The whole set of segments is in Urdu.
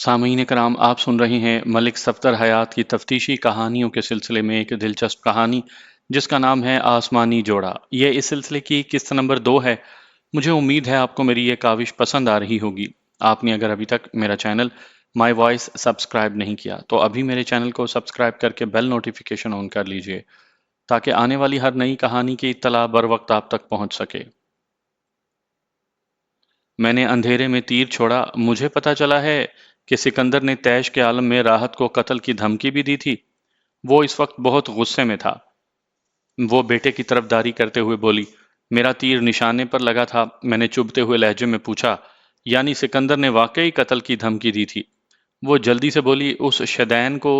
سامعین کرام، آپ سن رہے ہیں ملک صفدر حیات کی تفتیشی کہانیوں کے سلسلے میں ایک دلچسپ کہانی جس کا نام ہے آسمانی جوڑا۔ یہ اس سلسلے کی قسط نمبر 2 ہے۔ مجھے امید ہے آپ کو میری یہ کاوش پسند آ رہی ہوگی۔ آپ نے اگر ابھی تک میرا چینل مائی وائس سبسکرائب نہیں کیا تو ابھی میرے چینل کو سبسکرائب کر کے بیل نوٹیفیکیشن آن کر لیجئے تاکہ آنے والی ہر نئی کہانی کی اطلاع بر وقت آپ تک پہنچ سکے۔ میں نے اندھیرے میں تیر چھوڑا۔ مجھے پتا چلا ہے کہ سکندر نے تیش کے عالم میں راحت کو قتل کی دھمکی بھی دی تھی۔ وہ اس وقت بہت غصے میں تھا۔ وہ بیٹے کی طرف داری کرتے ہوئے بولی، میرا تیر نشانے پر لگا تھا۔ میں نے چبھتے ہوئے لہجے میں پوچھا، یعنی سکندر نے واقعی قتل کی دھمکی دی تھی؟ وہ جلدی سے بولی، اس شدین کو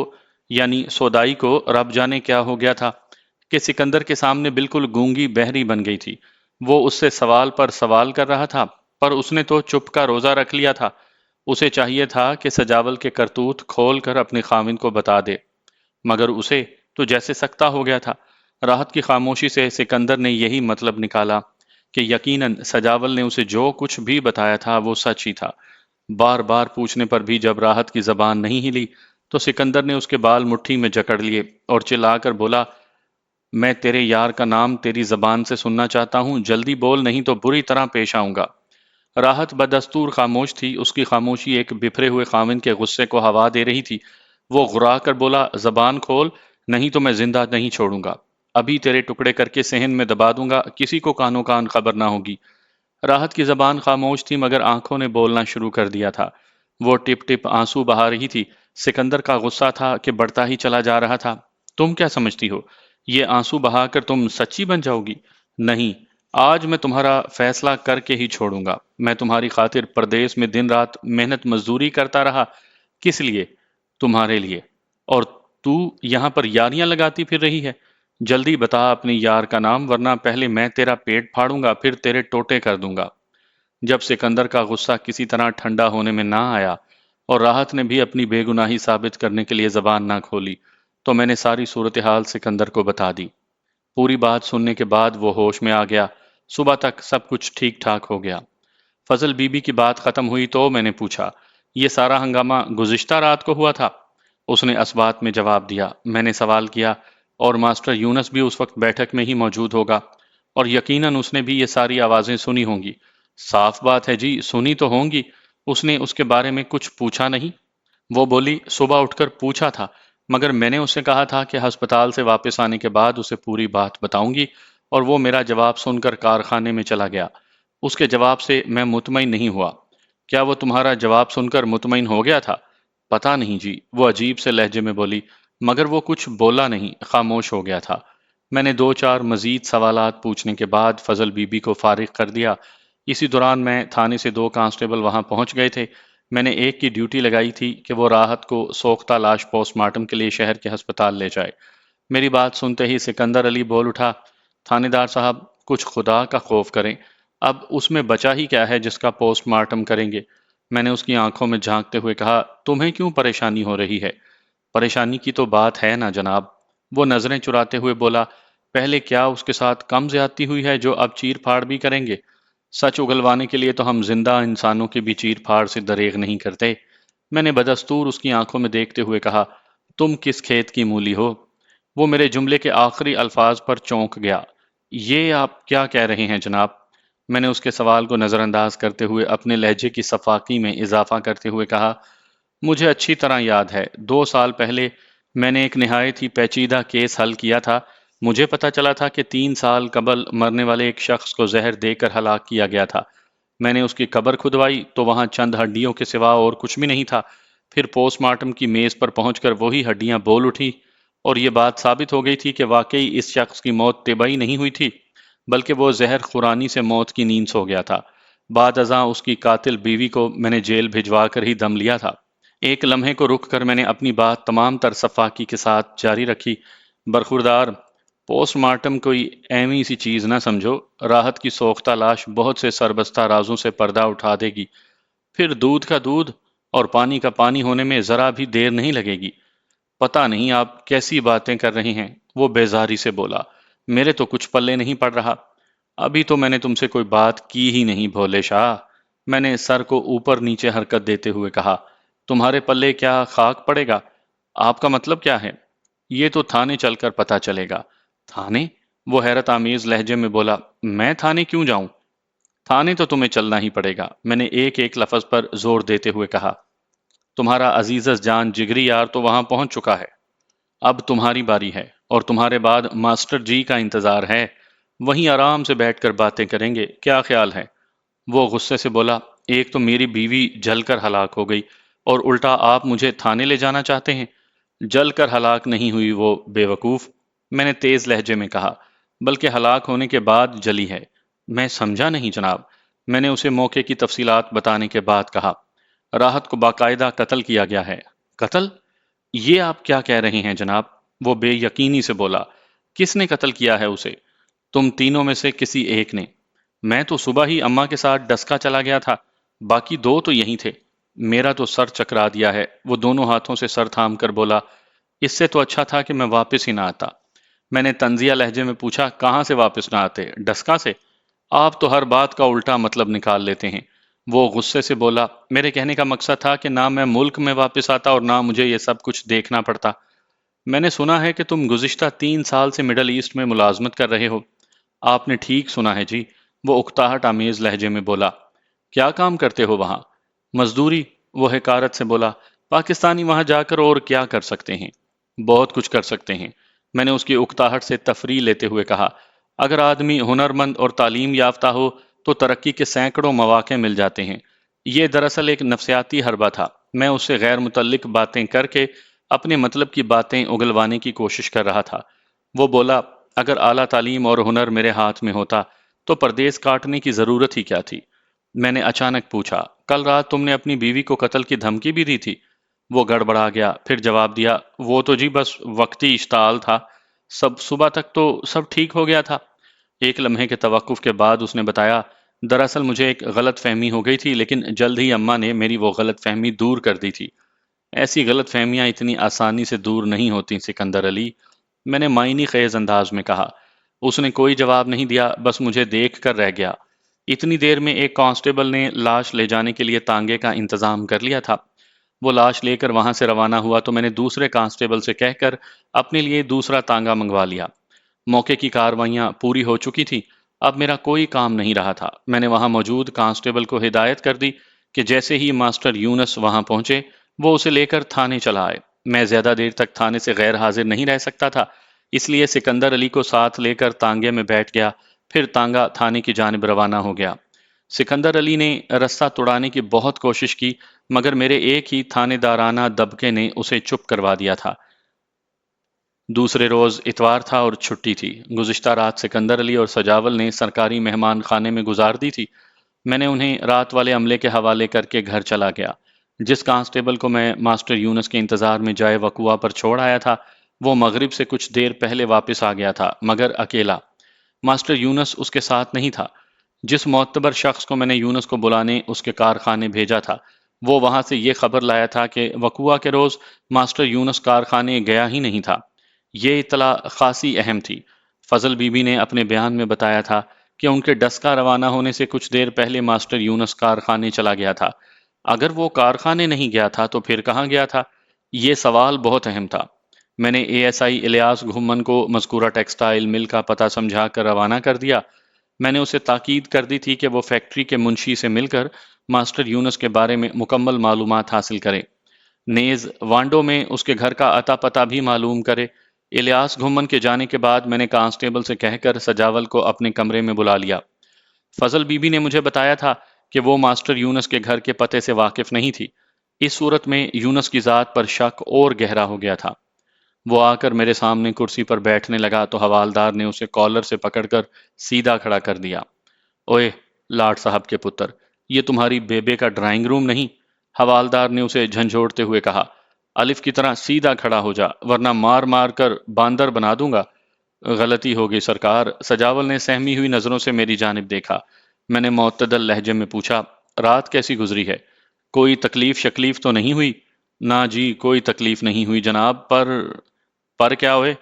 یعنی سودائی کو رب جانے کیا ہو گیا تھا کہ سکندر کے سامنے بالکل گونگی بہری بن گئی تھی۔ وہ اس سے سوال پر سوال کر رہا تھا، پر اس نے تو چپ کا روزہ رکھ لیا تھا۔ اسے چاہیے تھا کہ سجاول کے کرتوت کھول کر اپنے خاوند کو بتا دے، مگر اسے تو جیسے سکتا ہو گیا تھا۔ راحت کی خاموشی سے سکندر نے یہی مطلب نکالا کہ یقیناً سجاول نے اسے جو کچھ بھی بتایا تھا وہ سچ ہی تھا۔ بار بار پوچھنے پر بھی جب راحت کی زبان نہیں ہلی تو سکندر نے اس کے بال مٹھی میں جکڑ لیے اور چلا کر بولا، میں تیرے یار کا نام تیری زبان سے سننا چاہتا ہوں، جلدی بول نہیں تو بری طرح پیش آؤں گا۔ راحت بدستور خاموش تھی۔ اس کی خاموشی ایک بپھرے ہوئے خاوند کے غصے کو ہوا دے رہی تھی۔ وہ غرا کر بولا، زبان کھول، نہیں تو میں زندہ نہیں چھوڑوں گا۔ ابھی تیرے ٹکڑے کر کے صحن میں دبا دوں گا، کسی کو کانوں کان خبر نہ ہوگی۔ راحت کی زبان خاموش تھی مگر آنکھوں نے بولنا شروع کر دیا تھا۔ وہ ٹپ ٹپ آنسو بہا رہی تھی۔ سکندر کا غصہ تھا کہ بڑھتا ہی چلا جا رہا تھا۔ تم کیا سمجھتی ہو، یہ آنسو بہا کر تم سچی بن جاؤ گی؟ نہیں، آج میں تمہارا فیصلہ کر کے ہی چھوڑوں گا۔ میں تمہاری خاطر پردیس میں دن رات محنت مزدوری کرتا رہا۔ کس لیے؟ تمہارے لیے۔ اور تو یہاں پر یاریاں لگاتی پھر رہی ہے۔ جلدی بتا اپنے یار کا نام، ورنہ پہلے میں تیرا پیٹ پھاڑوں گا پھر تیرے ٹوٹے کر دوں گا۔ جب سکندر کا غصہ کسی طرح ٹھنڈا ہونے میں نہ آیا اور راحت نے بھی اپنی بے گناہی ثابت کرنے کے لیے زبان نہ کھولی تو میں نے ساری صورتحال سکندر کو بتا دی۔ پوری بات سننے کے بعد وہ ہوش میں آ گیا۔ صبح تک سب کچھ ٹھیک ٹھاک ہو گیا۔ فضل بی بی کی بات ختم ہوئی تو میں نے پوچھا، یہ سارا ہنگامہ گزشتہ رات کو ہوا تھا؟ اس نے اسبات میں جواب دیا۔ میں نے سوال کیا، اور ماسٹر یونس بھی اس وقت بیٹھک میں ہی موجود ہوگا، اور یقیناً اس نے بھی یہ ساری آوازیں سنی ہوں گی؟ صاف بات ہے جی، سنی تو ہوں گی۔ اس نے اس کے بارے میں کچھ پوچھا نہیں؟ وہ بولی، صبح اٹھ کر پوچھا تھا، مگر میں نے اسے کہا تھا کہ ہسپتال سے واپس آنے کے بعد اسے پوری بات بتاؤں گی، اور وہ میرا جواب سن کر کارخانے میں چلا گیا۔ اس کے جواب سے میں مطمئن نہیں ہوا۔ کیا وہ تمہارا جواب سن کر مطمئن ہو گیا تھا؟ پتہ نہیں جی، وہ عجیب سے لہجے میں بولی، مگر وہ کچھ بولا نہیں، خاموش ہو گیا تھا۔ میں نے 2-4 مزید سوالات پوچھنے کے بعد فضل بی بی کو فارغ کر دیا۔ اسی دوران میں تھانے سے 2 کانسٹیبل وہاں پہنچ گئے تھے۔ میں نے ایک کی ڈیوٹی لگائی تھی کہ وہ راحت کو سوختہ لاش پوسٹ مارٹم کے لیے شہر کے ہسپتال لے جائے۔ میری بات سنتے ہی سکندر علی بول اٹھا، تھانے دار صاحب، کچھ خدا کا خوف کریں۔ اب اس میں بچا ہی کیا ہے جس کا پوسٹ مارٹم کریں گے؟ میں نے اس کی آنکھوں میں جھانکتے ہوئے کہا، تمہیں کیوں پریشانی ہو رہی ہے؟ پریشانی کی تو بات ہے نا جناب۔ وہ نظریں چراتے ہوئے بولا، پہلے کیا اس کے ساتھ کم زیادتی ہوئی ہے جو اب چیر پھاڑ بھی کریں گے؟ سچ اگلوانے کے لیے تو ہم زندہ انسانوں کی بھی چیر پھاڑ سے دریغ نہیں کرتے۔ میں نے بدستور اس کی آنکھوں میں دیکھتے ہوئے کہا، تم کس کھیت کی مولی ہو؟ وہ میرے جملے کے آخری الفاظ پر چونک گیا۔ یہ آپ کیا کہہ رہے ہیں جناب؟ میں نے اس کے سوال کو نظر انداز کرتے ہوئے اپنے لہجے کی صفاقی میں اضافہ کرتے ہوئے کہا، مجھے اچھی طرح یاد ہے 2 سال پہلے میں نے ایک نہایت ہی پیچیدہ کیس حل کیا تھا۔ مجھے پتا چلا تھا کہ 3 سال قبل مرنے والے ایک شخص کو زہر دے کر ہلاک کیا گیا تھا۔ میں نے اس کی قبر کھدوائی تو وہاں چند ہڈیوں کے سوا اور کچھ بھی نہیں تھا۔ پھر پوسٹ مارٹم کی میز پر پہنچ کر وہی ہڈیاں بول اٹھی، اور یہ بات ثابت ہو گئی تھی کہ واقعی اس شخص کی موت طبعی نہیں ہوئی تھی، بلکہ وہ زہر خورانی سے موت کی نیند سو گیا تھا۔ بعد ازاں اس کی قاتل بیوی کو میں نے جیل بھجوا کر ہی دم لیا تھا۔ ایک لمحے کو رک کر میں نے اپنی بات تمام تر صفاقی کے ساتھ جاری رکھی، برخوردار، پوسٹ مارٹم کوئی ایویں سی چیز نہ سمجھو۔ راحت کی سوختہ لاش بہت سے سربستہ رازوں سے پردہ اٹھا دے گی۔ پھر دودھ کا دودھ اور پانی کا پانی ہونے میں ذرا بھی دیر نہیں لگے گی۔ پتہ نہیں آپ کیسی باتیں کر رہے ہیں، وہ بیزاری سے بولا، میرے تو کچھ پلے نہیں پڑ رہا۔ ابھی تو میں نے تم سے کوئی بات کی ہی نہیں بھولے شاہ۔ میں نے سر کو اوپر نیچے حرکت دیتے ہوئے کہا، تمہارے پلے کیا خاک پڑے گا؟ آپ کا مطلب کیا ہے؟ یہ تو تھانے چل کر پتہ چلے گا۔ تھانے؟ وہ حیرت آمیز لہجے میں بولا۔ میں تھانے کیوں جاؤں؟ تھانے تو تمہیں چلنا ہی پڑے گا، میں نے ایک ایک لفظ پر زور دیتے ہوئے کہا۔ تمہارا عزیز جان جگری یار تو وہاں پہنچ چکا ہے، اب تمہاری باری ہے، اور تمہارے بعد ماسٹر جی کا انتظار ہے، وہیں آرام سے بیٹھ کر باتیں کریں گے، کیا خیال ہے؟ وہ غصے سے بولا۔ ایک تو میری بیوی جل کر ہلاک ہو گئی، اور الٹا آپ مجھے تھانے لے جانا چاہتے ہیں؟ جل کر ہلاک نہیں ہوئی وہ بے وقوف، میں نے تیز لہجے میں کہا، بلکہ ہلاک ہونے کے بعد جلی ہے۔ میں سمجھا نہیں جناب، میں نے اسے موقع کی تفصیلات بتانے کے بعد کہا۔ راحت کو باقاعدہ قتل کیا گیا ہے۔ قتل؟ یہ آپ کیا کہہ رہے ہیں جناب؟ وہ بے یقینی سے بولا۔ کس نے قتل کیا ہے اسے؟ تم تینوں میں سے کسی ایک نے۔ میں تو صبح ہی اماں کے ساتھ ڈسکا چلا گیا تھا، باقی دو تو یہیں تھے۔ میرا تو سر چکرا دیا ہے، وہ دونوں ہاتھوں سے سر تھام کر بولا۔ اس سے تو اچھا تھا کہ میں واپس ہی نہ آتا۔ میں نے طنزیہ لہجے میں پوچھا، کہاں سے واپس نہ آتے؟ ڈسکا سے؟ آپ تو ہر بات کا الٹا مطلب نکال لیتے ہیں۔ وہ غصے سے بولا۔ میرے کہنے کا مقصد تھا کہ نہ میں ملک میں واپس آتا اور نہ مجھے یہ سب کچھ دیکھنا پڑتا۔ میں نے سنا ہے کہ تم گزشتہ 3 سال سے مڈل ایسٹ میں ملازمت کر رہے ہو۔ آپ نے ٹھیک سنا ہے جی، وہ اکتاہٹ آمیز لہجے میں بولا۔ کیا کام کرتے ہو وہاں؟ مزدوری، وہ حقارت سے بولا۔ پاکستانی وہاں جا کر اور کیا کر سکتے ہیں؟ بہت کچھ کر سکتے ہیں، میں نے اس کی اکتاہٹ سے تفریح لیتے ہوئے کہا۔ اگر آدمی ہنرمند اور تعلیم یافتہ ہو تو ترقی کے سینکڑوں مواقع مل جاتے ہیں۔ یہ دراصل ایک نفسیاتی حربہ تھا، میں اس سے غیر متعلق باتیں کر کے اپنے مطلب کی باتیں اگلوانے کی کوشش کر رہا تھا۔ وہ بولا، اگر اعلیٰ تعلیم اور ہنر میرے ہاتھ میں ہوتا تو پردیس کاٹنے کی ضرورت ہی کیا تھی؟ میں نے اچانک پوچھا، کل رات تم نے اپنی بیوی کو قتل کی دھمکی بھی دی تھی؟ وہ گڑبڑا گیا، پھر جواب دیا، وہ تو جی بس وقتی اشتعال تھا، صبح تک تو سب ٹھیک ہو گیا تھا۔ ایک لمحے کے توقف کے بعد اس نے بتایا، دراصل مجھے ایک غلط فہمی ہو گئی تھی، لیکن جلد ہی اماں نے میری وہ غلط فہمی دور کر دی تھی۔ ایسی غلط فہمیاں اتنی آسانی سے دور نہیں ہوتی سکندر علی، میں نے معنی خیز انداز میں کہا۔ اس نے کوئی جواب نہیں دیا، بس مجھے دیکھ کر رہ گیا۔ اتنی دیر میں ایک کانسٹیبل نے لاش لے جانے کے لیے تانگے کا انتظام کر لیا تھا۔ وہ لاش لے کر وہاں سے روانہ ہوا تو میں نے دوسرے کانسٹیبل سے کہہ کر اپنے لیے دوسرا تانگا منگوا لیا۔ موقع کی کاروائیاں پوری ہو چکی تھی، اب میرا کوئی کام نہیں رہا تھا۔ میں نے وہاں موجود کانسٹیبل کو ہدایت کر دی کہ جیسے ہی ماسٹر یونس وہاں پہنچے وہ اسے لے کر تھانے چلا آئے۔ میں زیادہ دیر تک تھانے سے غیر حاضر نہیں رہ سکتا تھا، اس لیے سکندر علی کو ساتھ لے کر تانگے میں بیٹھ گیا، پھر تانگا تھانے کی جانب روانہ ہو گیا۔ سکندر علی نے رستہ توڑانے کی بہت کوشش کی، مگر میرے ایک ہی تھانے دارانہ دبکے نے اسے چپ کروا دیا تھا۔ دوسرے روز اتوار تھا اور چھٹی تھی۔ گزشتہ رات سکندر علی اور سجاول نے سرکاری مہمان خانے میں گزار دی تھی۔ میں نے انہیں رات والے عملے کے حوالے کر کے گھر چلا گیا۔ جس کانسٹیبل کو میں ماسٹر یونس کے انتظار میں جائے وقوع پر چھوڑ آیا تھا، وہ مغرب سے کچھ دیر پہلے واپس آ گیا تھا، مگر اکیلا۔ ماسٹر یونس اس کے ساتھ نہیں تھا۔ جس معتبر شخص کو میں نے یونس کو بلانے اس کے کارخانے بھیجا تھا، وہ وہاں سے یہ خبر لایا تھا کہ وقوع کے روز ماسٹر یونس کارخانے گیا ہی نہیں تھا۔ یہ اطلاع خاصی اہم تھی۔ فضل بی بی نے اپنے بیان میں بتایا تھا کہ ان کے ڈسکا روانہ ہونے سے کچھ دیر پہلے ماسٹر یونس کارخانے چلا گیا تھا۔ اگر وہ کارخانے نہیں گیا تھا تو پھر کہاں گیا تھا؟ یہ سوال بہت اہم تھا۔ میں نے اے ایس آئی الیاس گھمن کو مذکورہ ٹیکسٹائل مل کا پتہ سمجھا کر روانہ کر دیا۔ میں نے اسے تاکید کر دی تھی کہ وہ فیکٹری کے منشی سے مل کر ماسٹر یونس کے بارے میں مکمل معلومات حاصل کرے، نیز وانڈو میں اس کے گھر کا اتا پتہ بھی معلوم کرے۔ الیاس گھمن کے جانے کے بعد میں نے کانسٹیبل سے کہہ کر سجاول کو اپنے کمرے میں بلا لیا۔ فضل بی بی نے مجھے بتایا تھا کہ وہ ماسٹر یونس کے گھر کے پتے سے واقف نہیں تھی۔ اس صورت میں یونس کی ذات پر شک اور گہرا ہو گیا تھا۔ وہ آ کر میرے سامنے کرسی پر بیٹھنے لگا تو حوالدار نے اسے کالر سے پکڑ کر سیدھا کھڑا کر دیا۔ اوئے لاٹ صاحب کے پتر، یہ تمہاری بیبے کا ڈرائنگ روم نہیں؟ حوالدار نے اسے جھنجھوڑتے ہوئے کہا۔ الف کی طرح سیدھا کھڑا ہو جا، ورنہ مار مار کر باندر بنا دوں گا۔ غلطی ہوگی سرکار، سجاول نے سہمی ہوئی نظروں سے میری جانب دیکھا۔ میں نے معتدل لہجے میں پوچھا، رات کیسی گزری ہے؟ کوئی تکلیف شکلیف تو نہیں ہوئی؟ نہ جی، کوئی تکلیف نہیں ہوئی جناب، پر کیا ہوئے؟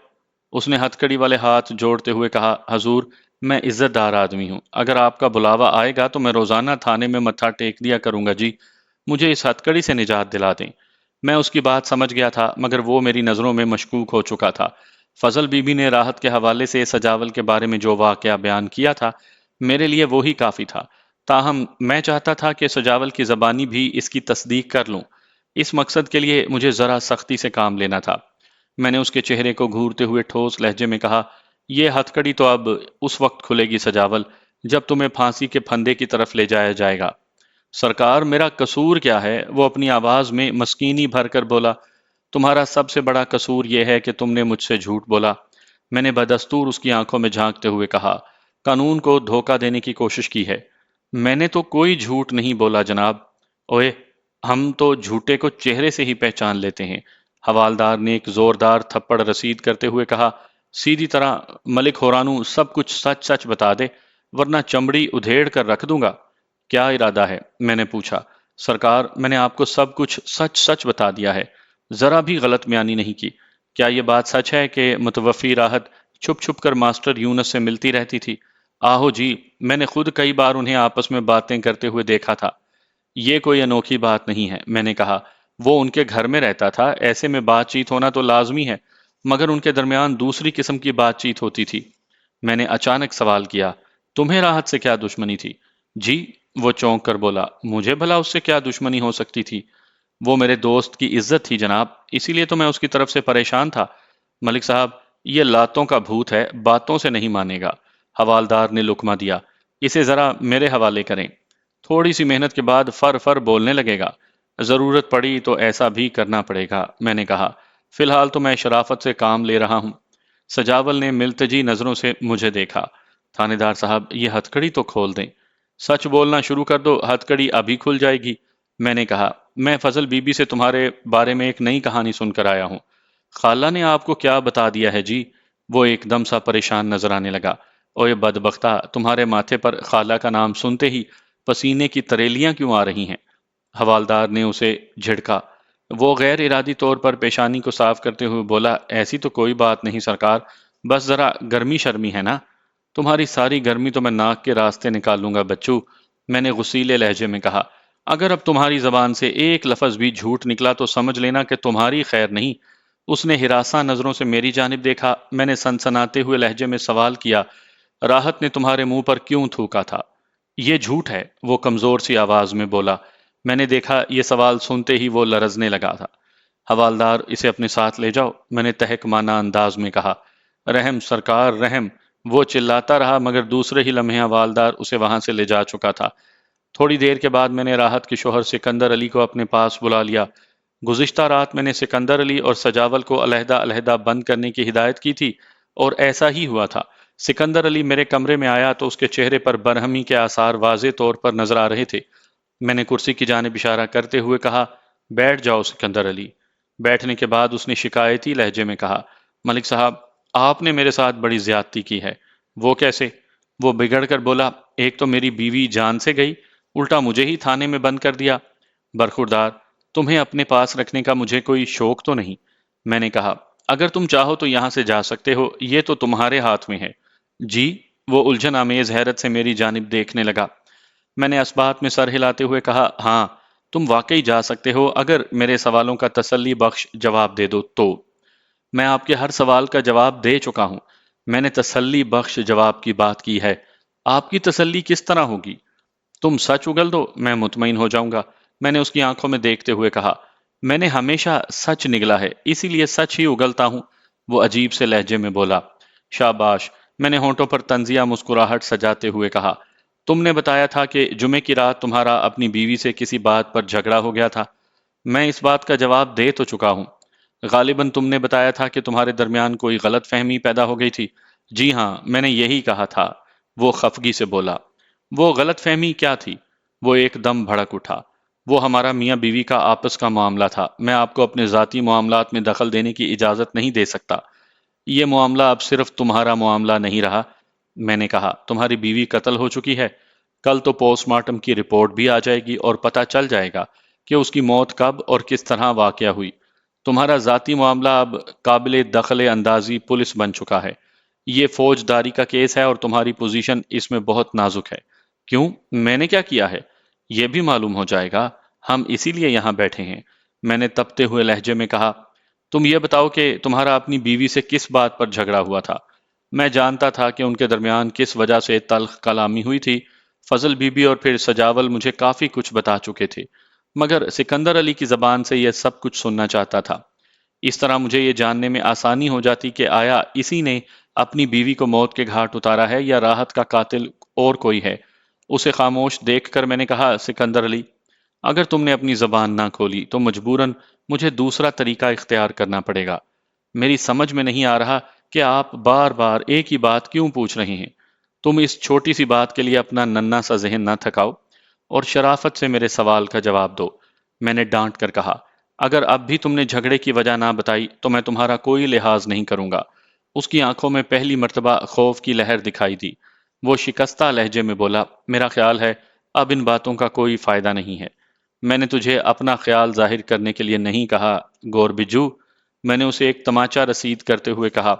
اس نے ہتھ کڑی والے ہاتھ جوڑتے ہوئے کہا، حضور میں عزت دار آدمی ہوں، اگر آپ کا بلاوا آئے گا تو میں روزانہ تھانے میں متھا ٹیک دیا کروں گا جی۔ مجھے اس ہتکڑی سے نجات دلا دیں۔ میں اس کی بات سمجھ گیا تھا، مگر وہ میری نظروں میں مشکوک ہو چکا تھا۔ فضل بی بی نے راحت کے حوالے سے سجاول کے بارے میں جو واقعہ بیان کیا تھا، میرے لیے وہی کافی تھا۔ تاہم میں چاہتا تھا کہ سجاول کی زبانی بھی اس کی تصدیق کر لوں۔ اس مقصد کے لیے مجھے ذرا سختی سے کام لینا تھا۔ میں نے اس کے چہرے کو گھورتے ہوئے ٹھوس لہجے میں کہا، یہ ہتکڑی تو اب اس وقت کھلے گی سجاول، جب تمہیں پھانسی کے پھندے کی طرف لے جایا جائے گا۔ سرکار، میرا قصور کیا ہے؟ وہ اپنی آواز میں مسکینی بھر کر بولا۔ تمہارا سب سے بڑا قصور یہ ہے کہ تم نے مجھ سے جھوٹ بولا۔ میں نے بدستور اس کی آنکھوں میں جھانکتے ہوئے کہا، قانون کو دھوکہ دینے کی کوشش کی ہے۔ میں نے تو کوئی جھوٹ نہیں بولا جناب۔ اوئے، ہم تو جھوٹے کو چہرے سے ہی پہچان لیتے ہیں۔ حوالدار نے ایک زوردار تھپڑ رسید کرتے ہوئے کہا، سیدھی طرح ملک ہورانو سب کچھ سچ سچ بتا دے، ورنہ چمڑی ادھیڑ کر رکھ دوں گا۔ کیا ارادہ ہے؟ میں نے پوچھا۔ سرکار، میں نے آپ کو سب کچھ سچ سچ بتا دیا ہے، ذرا بھی غلط بیانی نہیں کی۔ کیا یہ بات سچ ہے کہ متوفی راحت چھپ چھپ کر ماسٹر یونس سے ملتی رہتی تھی؟ آہو جی، میں نے خود کئی بار انہیں آپس میں باتیں کرتے ہوئے دیکھا تھا۔ یہ کوئی انوکھی بات نہیں ہے، میں نے کہا۔ وہ ان کے گھر میں رہتا تھا، ایسے میں بات چیت ہونا تو لازمی ہے، مگر ان کے درمیان دوسری قسم کی بات چیت ہوتی تھی۔ میں نے اچانک سوال کیا، تمہیں راحت سے کیا دشمنی تھی؟ جی، وہ چونک کر بولا، مجھے بھلا اس سے کیا دشمنی ہو سکتی تھی؟ وہ میرے دوست کی عزت تھی جناب، اسی لیے تو میں اس کی طرف سے پریشان تھا۔ ملک صاحب، یہ لاتوں کا بھوت ہے، باتوں سے نہیں مانے گا۔ حوالدار نے لقمہ دیا، اسے ذرا میرے حوالے کریں، تھوڑی سی محنت کے بعد فر فر بولنے لگے گا۔ ضرورت پڑی تو ایسا بھی کرنا پڑے گا، میں نے کہا۔ فی الحال تو میں شرافت سے کام لے رہا ہوں۔ سجاول نے ملتجی نظروں سے مجھے دیکھا۔ تھانے دار صاحب، یہ ہتکڑی تو کھول دیں۔ سچ بولنا شروع کر دو، ہتکڑی ابھی کھل جائے گی۔ میں نے کہا، میں فضل بی بی سے تمہارے بارے میں ایک نئی کہانی سن کر آیا ہوں۔ خالہ نے آپ کو کیا بتا دیا ہے جی؟ وہ ایک دم سا پریشان نظر آنے لگا۔ اوے بدبختہ، تمہارے ماتھے پر خالہ کا نام سنتے ہی پسینے کی تریلیاں کیوں آ رہی ہیں؟ حوالدار نے اسے جھڑکا۔ وہ غیر ارادی طور پر پیشانی کو صاف کرتے ہوئے بولا، ایسی تو کوئی بات نہیں سرکار، بس ذرا گرمی شرمی ہے نا۔ تمہاری ساری گرمی تو میں ناک کے راستے نکال لوں گا بچو، میں نے غصیلے لہجے میں کہا۔ اگر اب تمہاری زبان سے ایک لفظ بھی جھوٹ نکلا تو سمجھ لینا کہ تمہاری خیر نہیں۔ اس نے ہراساں نظروں سے میری جانب دیکھا۔ میں نے سنسناتے ہوئے لہجے میں سوال کیا، راحت نے تمہارے منہ پر کیوں تھوکا تھا؟ یہ جھوٹ ہے، وہ کمزور سی آواز میں بولا۔ میں نے دیکھا یہ سوال سنتے ہی وہ لرزنے لگا تھا۔ حوالدار، اسے اپنے ساتھ لے جاؤ، میں نے تہک مانا انداز میں کہا۔ رحم سرکار، رحم! وہ چلاتا رہا، مگر دوسرے ہی لمحے حوالدار اسے وہاں سے لے جا چکا تھا۔ تھوڑی دیر کے بعد میں نے راحت کے شوہر سکندر علی کو اپنے پاس بلا لیا۔ گزشتہ رات میں نے سکندر علی اور سجاول کو علیحدہ علیحدہ بند کرنے کی ہدایت کی تھی، اور ایسا ہی ہوا تھا۔ سکندر علی میرے کمرے میں آیا تو اس کے چہرے پر برہمی کے آثار واضح طور پر نظر آ رہے تھے۔ میں نے کرسی کی جانب اشارہ کرتے ہوئے کہا، بیٹھ جاؤ سکندر علی۔ بیٹھنے کے بعد اس نے شکایتی لہجے میں کہا، ملک صاحب، آپ نے میرے ساتھ بڑی زیادتی کی ہے۔ وہ کیسے؟ وہ بگڑ کر بولا، ایک تو میری بیوی جان سے گئی، الٹا مجھے ہی تھانے میں بند کر دیا۔ برخوردار، تمہیں اپنے پاس رکھنے کا مجھے کوئی شوق تو نہیں؟ میں نے کہا، اگر تم چاہو تو یہاں سے جا سکتے ہو، یہ تو تمہارے ہاتھ میں ہے۔ جی؟ وہ الجھن آمیز حیرت سے میری جانب دیکھنے لگا۔ میں نے اسبات میں سر ہلاتے ہوئے کہا، ہاں، تم واقعی جا سکتے ہو اگر میرے سوالوں کا تسلی بخش جواب دے دو تو۔ میں آپ کے ہر سوال کا جواب دے چکا ہوں۔ میں نے تسلی بخش جواب کی بات کی ہے۔ آپ کی تسلی کس طرح ہوگی؟ تم سچ اگل دو، میں مطمئن ہو جاؤں گا، میں نے اس کی آنکھوں میں دیکھتے ہوئے کہا۔ میں نے ہمیشہ سچ نگلا ہے، اسی لیے سچ ہی اگلتا ہوں، وہ عجیب سے لہجے میں بولا۔ شاباش، میں نے ہونٹوں پر طنزیہ مسکراہٹ سجاتے ہوئے کہا۔ تم نے بتایا تھا کہ جمعے کی رات تمہارا اپنی بیوی سے کسی بات پر جھگڑا ہو گیا تھا۔ میں اس بات کا جواب دے تو چکا ہوں۔ غالباً تم نے بتایا تھا کہ تمہارے درمیان کوئی غلط فہمی پیدا ہو گئی تھی۔ جی ہاں، میں نے یہی کہا تھا، وہ خفگی سے بولا۔ وہ غلط فہمی کیا تھی؟ وہ ایک دم بھڑک اٹھا۔ وہ ہمارا میاں بیوی کا آپس کا معاملہ تھا، میں آپ کو اپنے ذاتی معاملات میں دخل دینے کی اجازت نہیں دے سکتا۔ یہ معاملہ اب صرف تمہارا معاملہ نہیں رہا، میں نے کہا۔ تمہاری بیوی قتل ہو چکی ہے، کل تو پوسٹ مارٹم کی رپورٹ بھی آ جائے گی اور پتہ چل جائے گا کہ اس کی موت کب اور کس طرح واقع ہوئی۔ تمہارا ذاتی معاملہ اب قابل دخل اندازی پولیس بن چکا ہے۔ یہ فوجداری کا کیس ہے اور تمہاری پوزیشن اس میں بہت نازک ہے۔ کیوں؟ میں نے کیا کیا ہے؟ یہ بھی معلوم ہو جائے گا۔ ہم اسی لیے یہاں بیٹھے ہیں، میں نے تپتے ہوئے لہجے میں کہا۔ تم یہ بتاؤ کہ تمہارا اپنی بیوی سے کس بات پر جھگڑا ہوا تھا؟ میں جانتا تھا کہ ان کے درمیان کس وجہ سے تلخ کلامی ہوئی تھی۔ فضل بی بی اور پھر سجاول مجھے کافی کچھ بتا چکے تھے، مگر سکندر علی کی زبان سے یہ سب کچھ سننا چاہتا تھا۔ اس طرح مجھے یہ جاننے میں آسانی ہو جاتی کہ آیا اسی نے اپنی بیوی کو موت کے گھاٹ اتارا ہے یا راحت کا قاتل اور کوئی ہے۔ اسے خاموش دیکھ کر میں نے کہا، سکندر علی، اگر تم نے اپنی زبان نہ کھولی تو مجبوراً مجھے دوسرا طریقہ اختیار کرنا پڑے گا۔ میری سمجھ میں نہیں آ رہا کہ آپ بار بار ایک ہی بات کیوں پوچھ رہے ہیں۔ تم اس چھوٹی سی بات کے لیے اپنا ننھا سا ذہن نہ تھکاؤ اور شرافت سے میرے سوال کا جواب دو، میں نے ڈانٹ کر کہا۔ اگر اب بھی تم نے جھگڑے کی وجہ نہ بتائی تو میں تمہارا کوئی لحاظ نہیں کروں گا۔ اس کی آنکھوں میں پہلی مرتبہ خوف کی لہر دکھائی دی۔ وہ شکستہ لہجے میں بولا، میرا خیال ہے اب ان باتوں کا کوئی فائدہ نہیں ہے۔ میں نے تجھے اپنا خیال ظاہر کرنے کے لیے نہیں کہا، گور بجو، میں نے اسے ایک تماچا رسید کرتے ہوئے کہا،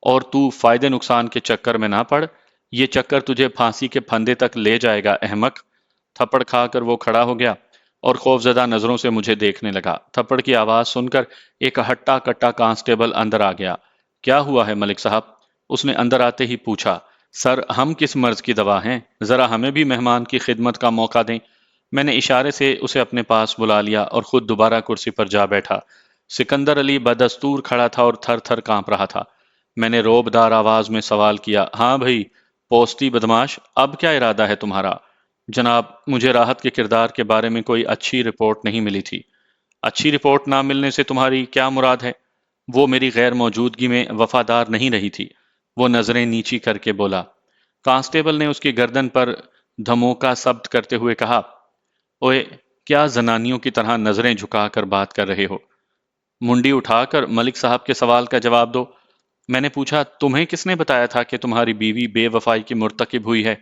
اور تو فائدے نقصان کے چکر میں نہ پڑ، یہ چکر تجھے پھانسی کے پھندے تک لے جائے گا احمق۔ تھپڑ کھا کر وہ کھڑا ہو گیا اور خوفزدہ نظروں سے مجھے دیکھنے لگا۔ تھپڑ کی آواز سن کر ایک ہٹا کٹا کانسٹیبل اندر آ گیا۔ کیا ہوا ہے ملک صاحب؟ اس نے اندر آتے ہی پوچھا۔ سر، ہم کس مرض کی دوا ہیں؟ ذرا ہمیں بھی مہمان کی خدمت کا موقع دیں۔ میں نے اشارے سے اسے اپنے پاس بلا لیا اور خود دوبارہ کرسی پر جا بیٹھا۔ سکندر علی بدستور کھڑا تھا اور تھر تھر کانپ رہا تھا۔ میں نے روب دار آواز میں سوال کیا، ہاں بھائی پوستی بدماش، اب کیا ارادہ ہے تمہارا؟ جناب، مجھے راحت کے کردار کے بارے میں کوئی اچھی رپورٹ نہیں ملی تھی۔ اچھی رپورٹ نہ ملنے سے تمہاری کیا مراد ہے؟ وہ میری غیر موجودگی میں وفادار نہیں رہی تھی، وہ نظریں نیچی کر کے بولا۔ کانسٹیبل نے اس کی گردن پر دھموکا ثبت کرتے ہوئے کہا، اوئے، کیا زنانیوں کی طرح نظریں جھکا کر بات کر رہے ہو؟ منڈی اٹھا کر ملک صاحب کے سوال کا جواب دو۔ میں نے پوچھا، تمہیں کس نے بتایا تھا کہ تمہاری بیوی بے وفائی کی مرتکب ہوئی ہے؟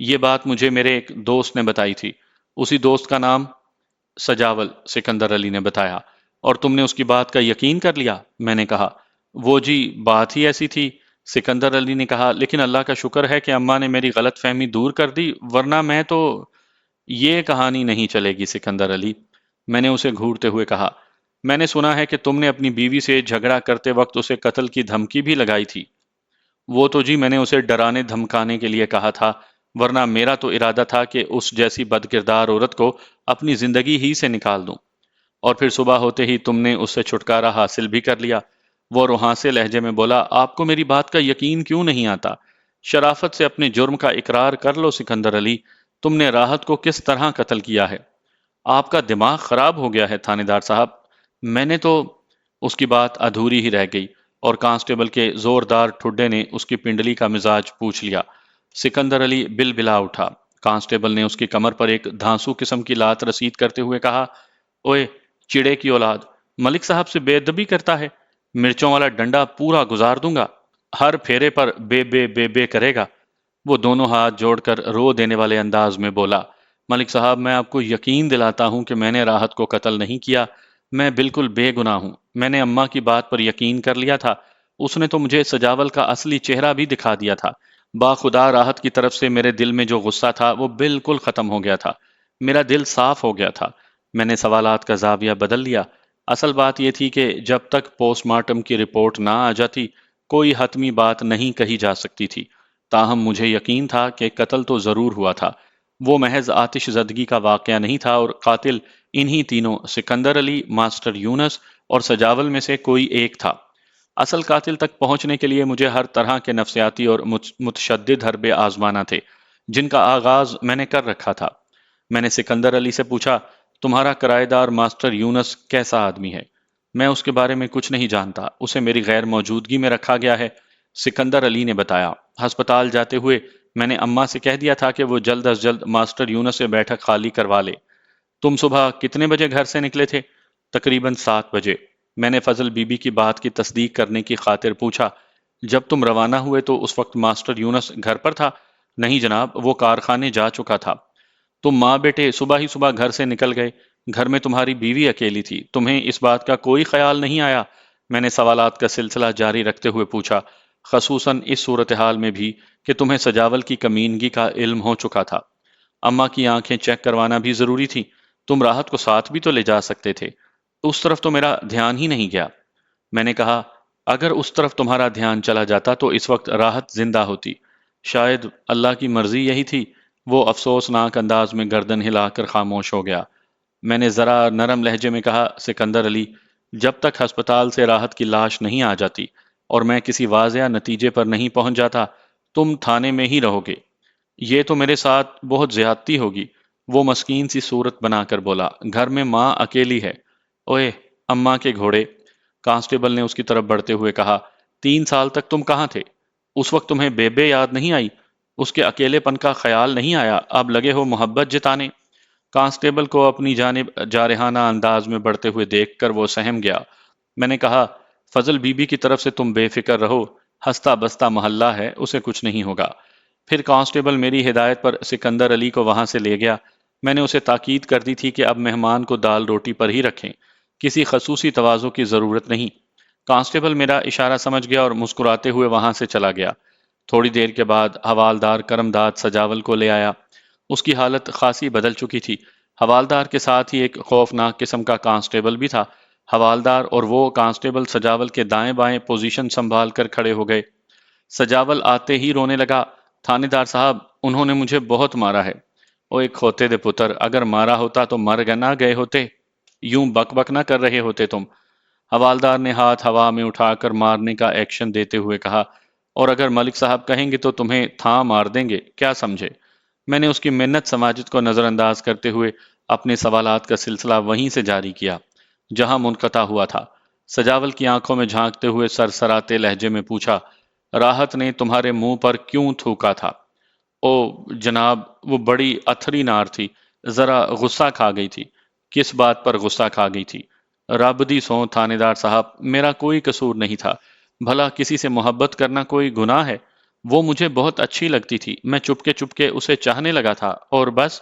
یہ بات مجھے میرے ایک دوست نے بتائی تھی۔ اسی دوست کا نام سجاول، سکندر علی نے بتایا۔ اور تم نے اس کی بات کا یقین کر لیا؟ میں نے کہا۔ وہ جی، بات ہی ایسی تھی، سکندر علی نے کہا، لیکن اللہ کا شکر ہے کہ اماں نے میری غلط فہمی دور کر دی، ورنہ میں تو… یہ کہانی نہیں چلے گی سکندر علی، میں نے اسے گھورتے ہوئے کہا۔ میں نے سنا ہے کہ تم نے اپنی بیوی سے جھگڑا کرتے وقت اسے قتل کی دھمکی بھی لگائی تھی۔ وہ تو جی میں نے اسے ڈرانے دھمکانے کے لیے کہا تھا، ورنہ میرا تو ارادہ تھا کہ اس جیسی بد کردار عورت کو اپنی زندگی ہی سے نکال دوں۔ اور پھر صبح ہوتے ہی تم نے اس سے چھٹکارا حاصل بھی کر لیا۔ وہ روحاں سے لہجے میں بولا، آپ کو میری بات کا یقین کیوں نہیں آتا؟ شرافت سے اپنے جرم کا اقرار کر لو سکندر علی، تم نے راحت کو کس طرح قتل کیا ہے؟ آپ کا دماغ خراب ہو گیا ہے تھانے دار صاحب، میں نے تو… اس کی بات ادھوری ہی رہ گئی اور کانسٹیبل کے زوردار ٹھڈے نے اس کی پنڈلی کا مزاج پوچھ لیا۔ سکندر علی بل بلا اٹھا۔ کانسٹیبل نے اس کی کمر پر ایک دھانسو قسم کی لات رسید کرتے ہوئے کہا، اوئے چڑے کی اولاد، ملک صاحب سے بے ادبی کرتا ہے، مرچوں والا ڈنڈا پورا گزار دوں گا، ہر پھیرے پر بے بے بے بے کرے گا۔ وہ دونوں ہاتھ جوڑ کر رو دینے والے انداز میں بولا، ملک صاحب، میں آپ کو یقین دلاتا ہوں کہ میں نے راحت کو قتل نہیں کیا، میں بالکل بے گناہ ہوں۔ میں نے اماں کی بات پر یقین کر لیا تھا، اس نے تو مجھے سجاول کا اصلی چہرہ بھی دکھا دیا تھا۔ باخدا راحت کی طرف سے میرے دل میں جو غصہ تھا وہ بالکل ختم ہو گیا تھا، میرا دل صاف ہو گیا تھا۔ میں نے سوالات کا زاویہ بدل لیا۔ اصل بات یہ تھی کہ جب تک پوسٹ مارٹم کی رپورٹ نہ آ جاتی کوئی حتمی بات نہیں کہی جا سکتی تھی، تاہم مجھے یقین تھا کہ قتل تو ضرور ہوا تھا۔ وہ محض آتش زدگی کا واقعہ نہیں تھا اور قاتل انہی تینوں، سکندر علی، ماسٹر یونس اور سجاول میں سے کوئی ایک تھا۔ اصل قاتل تک پہنچنے کے لیے مجھے ہر طرح کے نفسیاتی اور متشدد حربے آزمانا تھے، جن کا آغاز میں نے کر رکھا تھا۔ میں نے سکندر علی سے پوچھا، تمہارا کرایہ دار ماسٹر یونس کیسا آدمی ہے؟ میں اس کے بارے میں کچھ نہیں جانتا، اسے میری غیر موجودگی میں رکھا گیا ہے، سکندر علی نے بتایا۔ ہسپتال جاتے ہوئے میں نے اماں سے کہہ دیا تھا کہ وہ جلد از جلد ماسٹر یونس سے بیٹھک خالی کروا لے۔ تم صبح کتنے بجے گھر سے نکلے تھے؟ تقریباً 7 بجے۔ میں نے فضل بی بی کی بات کی تصدیق کرنے کی خاطر پوچھا، جب تم روانہ ہوئے تو اس وقت ماسٹر یونس گھر پر تھا؟ نہیں جناب، وہ کارخانے جا چکا تھا۔ تم ماں بیٹے صبح ہی صبح گھر سے نکل گئے، گھر میں تمہاری بیوی اکیلی تھی، تمہیں اس بات کا کوئی خیال نہیں آیا؟ میں نے سوالات کا سلسلہ جاری رکھتے ہوئے پوچھا، خصوصاً اس صورتحال میں بھی کہ تمہیں سجاول کی کمینگی کا علم ہو چکا تھا۔ اماں کی آنکھیں چیک کروانا بھی ضروری تھی۔ تم راحت کو ساتھ بھی تو لے جا سکتے تھے۔ اس طرف تو میرا دھیان ہی نہیں گیا۔ میں نے کہا، اگر اس طرف تمہارا دھیان چلا جاتا تو اس وقت راحت زندہ ہوتی۔ شاید اللہ کی مرضی یہی تھی۔ وہ افسوسناک انداز میں گردن ہلا کر خاموش ہو گیا۔ میں نے ذرا نرم لہجے میں کہا، سکندر علی، جب تک ہسپتال سے راحت کی لاش نہیں آ جاتی اور میں کسی واضح نتیجے پر نہیں پہنچ جاتا، تم تھانے میں ہی رہو گے۔ یہ تو میرے ساتھ بہت زیادتی ہوگی۔ وہ مسکین سی صورت بنا کر بولا، گھر میں ماں اکیلی ہے۔ اوئے، اماں کے گھوڑے! کانسٹیبل نے اس کی طرف بڑھتے ہوئے کہا، 3 سال تک تم کہاں تھے؟ اس وقت تمہیں بیبے یاد نہیں آئی؟ اس کے اکیلے پن کا خیال نہیں آیا؟ اب لگے ہو محبت جتانے؟ کانسٹیبل کو اپنی جانب جارحانہ انداز میں بڑھتے ہوئے دیکھ کر وہ سہم گیا۔ میں نے کہا، فضل بی بی کی طرف سے تم بے فکر رہو، ہستا بستا محلہ ہے، اسے کچھ نہیں ہوگا۔ پھر کانسٹیبل میری ہدایت پر سکندر علی کو وہاں سے لے گیا۔ میں نے اسے تاکید کر دی تھی کہ اب مہمان کو دال روٹی پر ہی رکھیں، کسی خصوصی تواضع کی ضرورت نہیں۔ کانسٹیبل میرا اشارہ سمجھ گیا اور مسکراتے ہوئے وہاں سے چلا گیا۔ تھوڑی دیر کے بعد حوالدار کرمداد سجاول کو لے آیا۔ اس کی حالت خاصی بدل چکی تھی۔ حوالدار کے ساتھ ہی ایک خوفناک قسم کا کانسٹیبل بھی تھا۔ حوالدار اور وہ کانسٹیبل سجاول کے دائیں بائیں پوزیشن سنبھال کر کھڑے ہو گئے۔ سجاول آتے ہی رونے لگا، تھانے دار صاحب، انہوں نے مجھے بہت مارا ہے۔ او ایک کھوتے دے پتر، اگر مارا ہوتا تو مر نہ گئے ہوتے؟ یوں بک بک نہ کر رہے ہوتے تم؟ حوالدار نے ہاتھ ہوا میں اٹھا کر مارنے کا ایکشن دیتے ہوئے کہا، اور اگر ملک صاحب کہیں گے تو تمہیں تھا مار دیں گے، کیا سمجھے؟ میں نے اس کی منت سماجت کو نظر انداز کرتے ہوئے اپنے سوالات کا سلسلہ وہیں سے جاری کیا جہاں منقطع ہوا تھا۔ سجاول کی آنکھوں میں جھانکتے ہوئے سرسراتے لہجے میں پوچھا، راحت نے تمہارے منہ پر کیوں تھوکا تھا؟ او جناب، وہ بڑی اتھری نار تھی، ذرا غصہ کھا گئی تھی۔ کس بات پر غصہ کھا گئی تھی؟ رب دی سو تھانے دار صاحب، میرا کوئی قصور نہیں تھا۔ بھلا کسی سے محبت کرنا کوئی گناہ ہے؟ وہ مجھے بہت اچھی لگتی تھی، میں چپکے اسے چاہنے لگا تھا، اور بس۔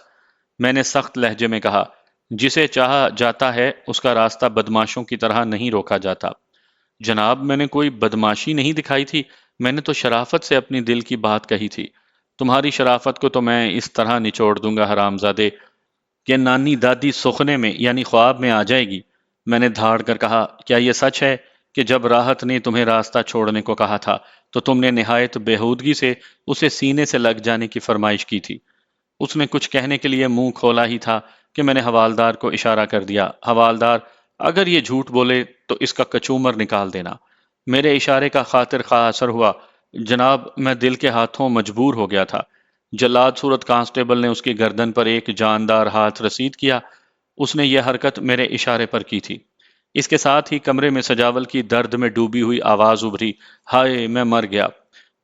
میں نے سخت لہجے میں کہا، جسے چاہا جاتا ہے اس کا راستہ بدماشوں کی طرح نہیں روکا جاتا۔ جناب، میں نے کوئی بدماشی نہیں دکھائی تھی، میں نے تو شرافت سے اپنی دل کی بات کہی تھی۔ تمہاری شرافت کو تو میں اس طرح نچوڑ دوں گا حرامزادے کہ نانی دادی سخنے میں یعنی خواب میں آ جائے گی۔ میں نے دھاڑ کر کہا، کیا یہ سچ ہے کہ جب راحت نے تمہیں راستہ چھوڑنے کو کہا تھا تو تم نے نہایت بےہودگی سے اسے سینے سے لگ جانے کی فرمائش کی تھی؟ اس نے کچھ کہنے کے لیے منہ کھولا ہی تھا کہ میں نے حوالدار کو اشارہ کر دیا، حوالدار، اگر یہ جھوٹ بولے تو اس کا کچومر نکال دینا۔ میرے اشارے کا خاطر خواہ اثر ہوا۔ جناب، میں دل کے ہاتھوں مجبور ہو گیا تھا۔ جلاد صورت کانسٹیبل نے اس کی گردن پر ایک جاندار ہاتھ رسید کیا۔ اس نے یہ حرکت میرے اشارے پر کی تھی۔ اس کے ساتھ ہی کمرے میں سجاول کی درد میں ڈوبی ہوئی آواز ابھری، ہائے میں مر گیا۔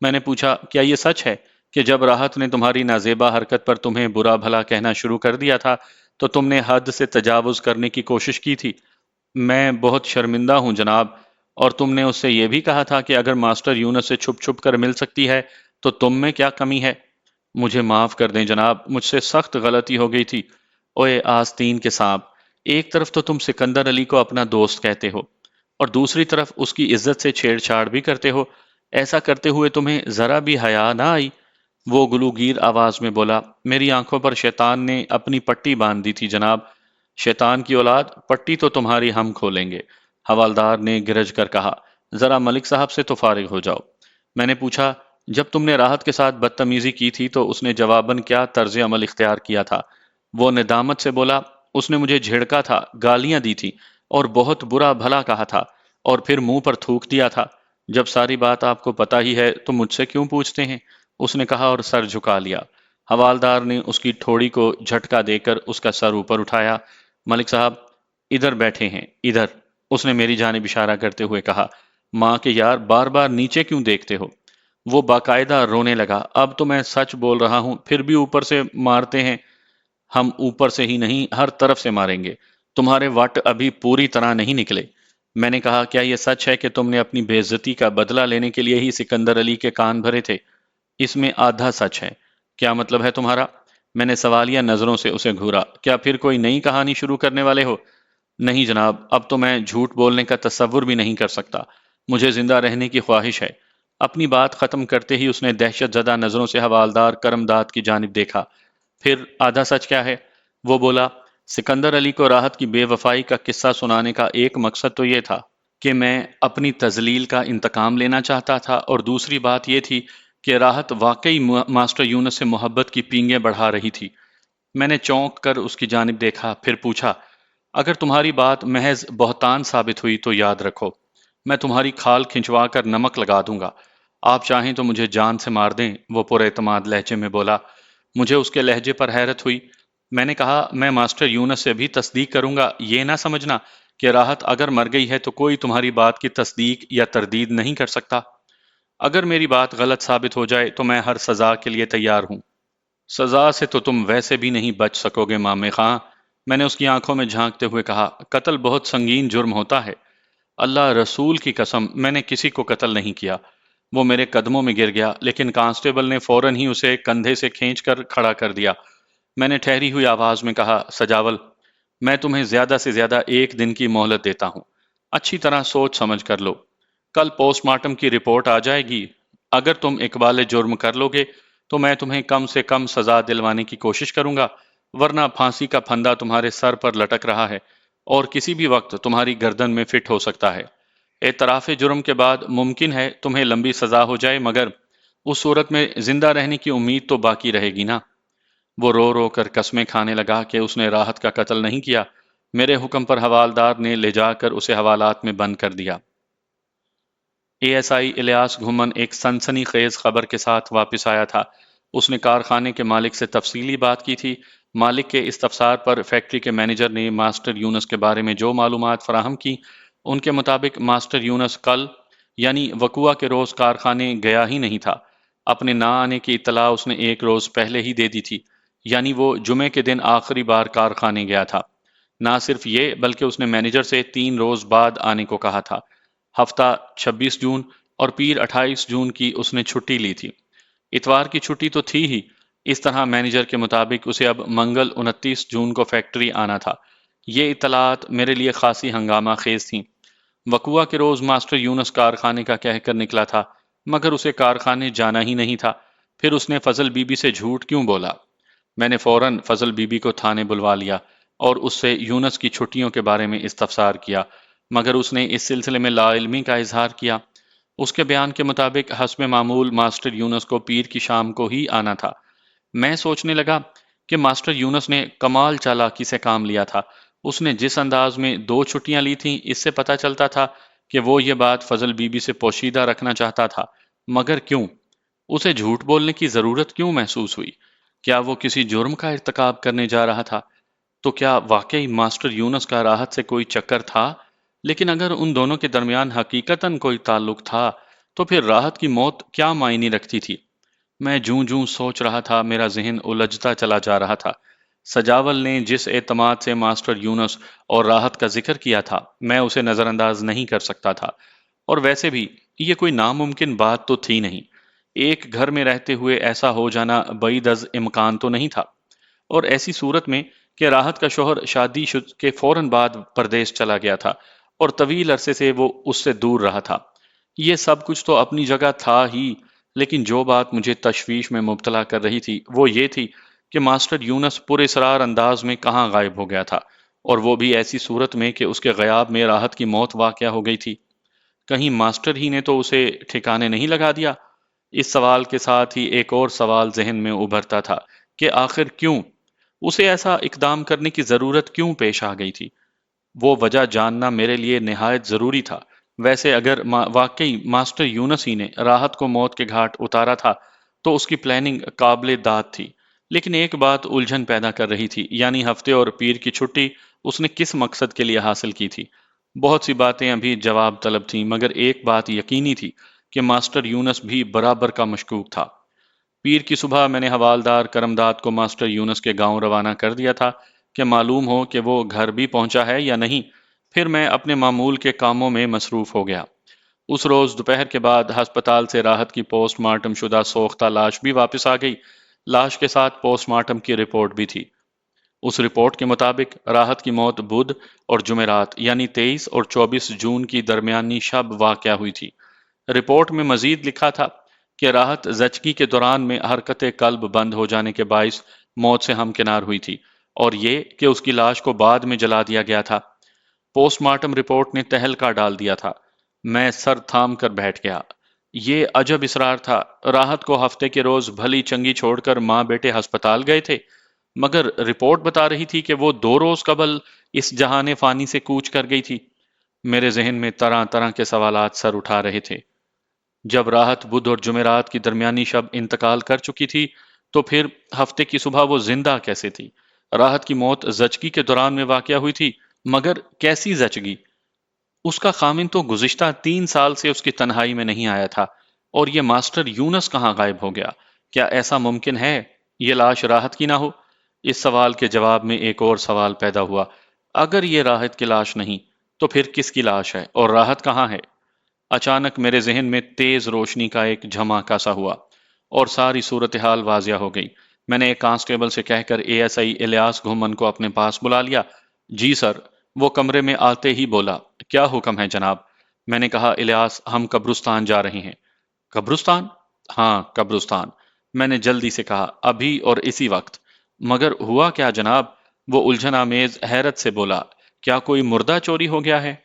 میں نے پوچھا، کیا یہ سچ ہے کہ جب راحت نے تمہاری نازیبا حرکت پر تمہیں برا بھلا کہنا شروع کر دیا تھا تو تم نے حد سے تجاوز کرنے کی کوشش کی تھی؟ میں بہت شرمندہ ہوں جناب۔ اور تم نے اس سے یہ بھی کہا تھا کہ اگر ماسٹر یونس سے چھپ چھپ کر مل سکتی ہے تو تم میں کیا کمی ہے؟ مجھے معاف کر دیں جناب، مجھ سے سخت غلطی ہو گئی تھی۔ اوئے آستین کے سانپ! ایک طرف تو تم سکندر علی کو اپنا دوست کہتے ہو اور دوسری طرف اس کی عزت سے چھیڑ چھاڑ بھی کرتے ہو۔ ایسا کرتے ہوئے تمہیں ذرا بھی حیا نہ آئی؟ وہ گلوگیر آواز میں بولا، میری آنکھوں پر شیطان نے اپنی پٹی باندھ دی تھی جناب۔ شیطان کی اولاد، پٹی تو تمہاری ہم کھولیں گے، حوالدار نے گرج کر کہا۔ ذرا ملک صاحب سے تو فارغ ہو جاؤ۔ میں نے پوچھا، جب تم نے راحت کے ساتھ بدتمیزی کی تھی تو اس نے جواباً کیا طرز عمل اختیار کیا تھا؟ وہ ندامت سے بولا، اس نے مجھے جھڑکا تھا، گالیاں دی تھی اور بہت برا بھلا کہا تھا، اور پھر منہ پر تھوک دیا تھا۔ جب ساری بات آپ کو پتہ ہی ہے تو مجھ سے کیوں پوچھتے ہیں؟ اس نے کہا اور سر جھکا لیا۔ حوالدار نے اس کی ٹھوڑی کو جھٹکا دے کر اس کا سر اوپر اٹھایا۔ ملک صاحب، ادھر بیٹھے ہیں، ادھر۔ اس نے میری جانب اشارہ کرتے ہوئے کہا، ماں کے یار، بار بار نیچے کیوں دیکھتے ہو؟ وہ باقاعدہ رونے لگا، اب تو میں سچ بول رہا ہوں، پھر بھی اوپر سے مارتے ہیں۔ ہم اوپر سے ہی نہیں، ہر طرف سے ماریں گے، تمہارے وٹ ابھی پوری طرح نہیں نکلے۔ میں نے کہا، کیا یہ سچ ہے کہ تم نے اپنی بے عزتی کا بدلہ لینے کے لیے ہی سکندر علی کے کان بھرے تھے؟ اس میں آدھا سچ ہے۔ کیا مطلب ہے تمہارا؟ میں نے سوالیہ نظروں سے اسے گھورا، کیا پھر کوئی نئی کہانی شروع کرنے والے ہو؟ نہیں جناب، اب تو میں جھوٹ بولنے کا تصور بھی نہیں کر سکتا، مجھے زندہ رہنے کی خواہش ہے۔ اپنی بات ختم کرتے ہی اس نے دہشت زدہ نظروں سے حوالدار کرمداد کی جانب دیکھا۔ پھر آدھا سچ کیا ہے؟ وہ بولا، سکندر علی کو راحت کی بے وفائی کا قصہ سنانے کا ایک مقصد تو یہ تھا کہ میں اپنی تذلیل کا انتقام لینا چاہتا تھا، اور دوسری بات یہ تھی کہ راحت واقعی ماسٹر یونس سے محبت کی پینگیں بڑھا رہی تھی۔ میں نے چونک کر اس کی جانب دیکھا، پھر پوچھا، اگر تمہاری بات محض بہتان ثابت ہوئی تو یاد رکھو، میں تمہاری کھال کھنچوا کر نمک لگا دوں گا۔ آپ چاہیں تو مجھے جان سے مار دیں، وہ پر اعتماد لہجے میں بولا۔ مجھے اس کے لہجے پر حیرت ہوئی۔ میں نے کہا، میں ماسٹر یونس سے بھی تصدیق کروں گا، یہ نہ سمجھنا کہ راحت اگر مر گئی ہے تو کوئی تمہاری بات کی تصدیق یا تردید نہیں کر سکتا۔ اگر میری بات غلط ثابت ہو جائے تو میں ہر سزا کے لیے تیار ہوں۔ سزا سے تو تم ویسے بھی نہیں بچ سکو گے مامے خاں، میں نے اس کی آنکھوں میں جھانکتے ہوئے کہا۔ قتل بہت سنگین جرم ہوتا ہے، اللہ رسول کی قسم میں نے کسی کو قتل نہیں کیا۔ وہ میرے قدموں میں گر گیا، لیکن کانسٹیبل نے فوراً ہی اسے کندھے سے کھینچ کر کھڑا کر دیا۔ میں نے ٹھہری ہوئی آواز میں کہا، سجاول، میں تمہیں زیادہ سے زیادہ 1 دن کی مہلت دیتا ہوں، اچھی طرح سوچ سمجھ کر لو۔ کل پوسٹ مارٹم کی رپورٹ آ جائے گی، اگر تم اقبال جرم کر لو گے تو میں تمہیں کم سے کم سزا دلوانے کی کوشش کروں گا، ورنہ پھانسی کا پھندا تمہارے سر پر لٹک رہا ہے اور کسی بھی وقت تمہاری گردن میں فٹ ہو سکتا ہے۔ اعتراف جرم کے بعد ممکن ہے تمہیں لمبی سزا ہو جائے، مگر اس صورت میں زندہ رہنے کی امید تو باقی رہے گی نا۔ وہ رو رو کر قسمیں کھانے لگا کہ اس نے راحت کا قتل نہیں کیا۔ میرے حکم پر حوالدار نے لے جا کر اسے حوالات میں بند کر دیا۔ اے ایس آئی الیاس گھمن ایک سنسنی خیز خبر کے ساتھ واپس آیا تھا۔ اس نے کارخانے کے مالک سے تفصیلی بات کی تھی۔ مالک کے استفسار پر فیکٹری کے مینیجر نے ماسٹر یونس کے بارے میں جو معلومات فراہم کی، ان کے مطابق ماسٹر یونس کل یعنی وقوعہ کے روز کارخانے گیا ہی نہیں تھا۔ اپنے نہ آنے کی اطلاع اس نے 1 روز پہلے ہی دے دی تھی، یعنی وہ جمعے کے دن آخری بار کارخانے گیا تھا۔ نہ صرف یہ بلکہ اس نے مینیجر سے 3 روز بعد آنے کو کہا تھا۔ ہفتہ 26 جون اور پیر 28 جون کی اس نے چھٹی لی تھی۔ اتوار کی چھٹی تو تھی ہی، اس طرح مینیجر کے مطابق اسے اب منگل 29 جون کو فیکٹری آنا تھا۔ یہ اطلاعات میرے لیے خاصی ہنگامہ خیز تھیں۔ وقوعہ کے روز ماسٹر یونس کارخانے کا کہہ کر نکلا تھا، مگر اسے کارخانے جانا ہی نہیں تھا۔ پھر اس نے فضل بی بی سے جھوٹ کیوں بولا؟ میں نے فوراً فضل بی بی کو تھانے بلوا لیا اور اس سے یونس کی چھٹیوں کے بارے میں استفسار کیا، مگر اس نے اس سلسلے میں لا علمی کا اظہار کیا۔ اس کے بیان کے مطابق حسب معمول ماسٹر یونس کو پیر کی شام کو ہی آنا تھا۔ میں سوچنے لگا کہ ماسٹر یونس نے کمال چالاکی سے کام لیا تھا۔ اس نے جس انداز میں 2 چھٹیاں لی تھیں، اس سے پتہ چلتا تھا کہ وہ یہ بات فضل بی بی سے پوشیدہ رکھنا چاہتا تھا، مگر کیوں؟ اسے جھوٹ بولنے کی ضرورت کیوں محسوس ہوئی؟ کیا وہ کسی جرم کا ارتکاب کرنے جا رہا تھا؟ تو کیا واقعی ماسٹر یونس کا راحت سے کوئی چکر تھا؟ لیکن اگر ان دونوں کے درمیان حقیقتاً کوئی تعلق تھا تو پھر راحت کی موت کیا معنی رکھتی تھی؟ میں جوں جوں سوچ رہا تھا میرا ذہن الجھتا چلا جا رہا تھا۔ سجاول نے جس اعتماد سے ماسٹر یونس اور راحت کا ذکر کیا تھا، میں اسے نظر انداز نہیں کر سکتا تھا، اور ویسے بھی یہ کوئی ناممکن بات تو تھی نہیں۔ ایک گھر میں رہتے ہوئے ایسا ہو جانا بعید از امکان تو نہیں تھا، اور ایسی صورت میں کہ راحت کا شوہر شادی کے فوراً بعد پردیس چلا گیا تھا اور طویل عرصے سے وہ اس سے دور رہا تھا۔ یہ سب کچھ تو اپنی جگہ تھا ہی، لیکن جو بات مجھے تشویش میں مبتلا کر رہی تھی وہ یہ تھی کہ ماسٹر یونس پر اسرار انداز میں کہاں غائب ہو گیا تھا، اور وہ بھی ایسی صورت میں کہ اس کے غیاب میں راحت کی موت واقع ہو گئی تھی۔ کہیں ماسٹر ہی نے تو اسے ٹھکانے نہیں لگا دیا؟ اس سوال کے ساتھ ہی ایک اور سوال ذہن میں ابھرتا تھا کہ آخر کیوں اسے ایسا اقدام کرنے کی ضرورت کیوں پیش آ گئی تھی؟ وہ وجہ جاننا میرے لیے نہایت ضروری تھا۔ ویسے اگر واقعی ماسٹر یونس ہی نے راحت کو موت کے گھاٹ اتارا تھا تو اس کی پلاننگ قابل داد تھی، لیکن ایک بات الجھن پیدا کر رہی تھی، یعنی ہفتے اور پیر کی چھٹی اس نے کس مقصد کے لیے حاصل کی تھی؟ بہت سی باتیں ابھی جواب طلب تھیں، مگر ایک بات یقینی تھی کہ ماسٹر یونس بھی برابر کا مشکوک تھا۔ پیر کی صبح میں نے حوالدار کرمداد کو ماسٹر یونس کے گاؤں روانہ کر دیا تھا کہ معلوم ہو کہ وہ گھر بھی پہنچا ہے یا نہیں۔ پھر میں اپنے معمول کے کاموں میں مصروف ہو گیا۔ اس روز دوپہر کے بعد ہسپتال سے راحت کی پوسٹ مارٹم شدہ سوختہ لاش بھی واپس آ گئی۔ لاش کے ساتھ پوسٹ مارٹم کی رپورٹ بھی تھی۔ اس رپورٹ کے مطابق راحت کی موت بدھ اور جمعرات یعنی 23 اور 24 جون کی درمیانی شب واقع ہوئی تھی۔ رپورٹ میں مزید لکھا تھا کہ راحت زچگی کے دوران میں حرکت قلب بند ہو جانے کے باعث موت سے ہمکنار ہوئی تھی، اور یہ کہ اس کی لاش کو بعد میں جلا دیا گیا تھا۔ پوسٹ مارٹم رپورٹ نے تہلکہ ڈال دیا تھا۔ میں سر تھام کر بیٹھ گیا۔ یہ عجب اصرار تھا۔ راحت کو ہفتے کے روز بھلی چنگی چھوڑ کر ماں بیٹے ہسپتال گئے تھے، مگر رپورٹ بتا رہی تھی کہ وہ 2 روز قبل اس جہان فانی سے کوچ کر گئی تھی۔ میرے ذہن میں طرح طرح کے سوالات سر اٹھا رہے تھے۔ جب راحت بدھ اور جمعرات کی درمیانی شب انتقال کر چکی تھی تو پھر ہفتے کی صبح وہ زندہ کیسے تھی؟ راحت کی موت زچگی کے دوران میں واقع ہوئی تھی، مگر کیسی زچگی؟ اس کا خامن تو گزشتہ 3 سال سے اس کی تنہائی میں نہیں آیا تھا، اور یہ ماسٹر یونس کہاں غائب ہو گیا؟ کیا ایسا ممکن ہے یہ لاش راحت کی نہ ہو؟ اس سوال کے جواب میں ایک اور سوال پیدا ہوا۔ اگر یہ راحت کی لاش نہیں تو پھر کس کی لاش ہے، اور راحت کہاں ہے؟ اچانک میرے ذہن میں تیز روشنی کا ایک جھماکا سا ہوا اور ساری صورتحال واضح ہو گئی۔ میں نے ایک کانسٹیبل سے کہہ کر اے ایس آئی الیاس گھومن کو اپنے پاس بلا لیا۔ جی سر، وہ کمرے میں آتے ہی بولا۔ کیا حکم ہے جناب؟ میں نے کہا الیاس، ہم قبرستان جا رہے ہیں۔ قبرستان؟ ہاں قبرستان، میں نے جلدی سے کہا، ابھی اور اسی وقت۔ مگر ہوا کیا جناب؟ وہ الجھن آمیز حیرت سے بولا۔ کیا کوئی مردہ چوری ہو گیا ہے؟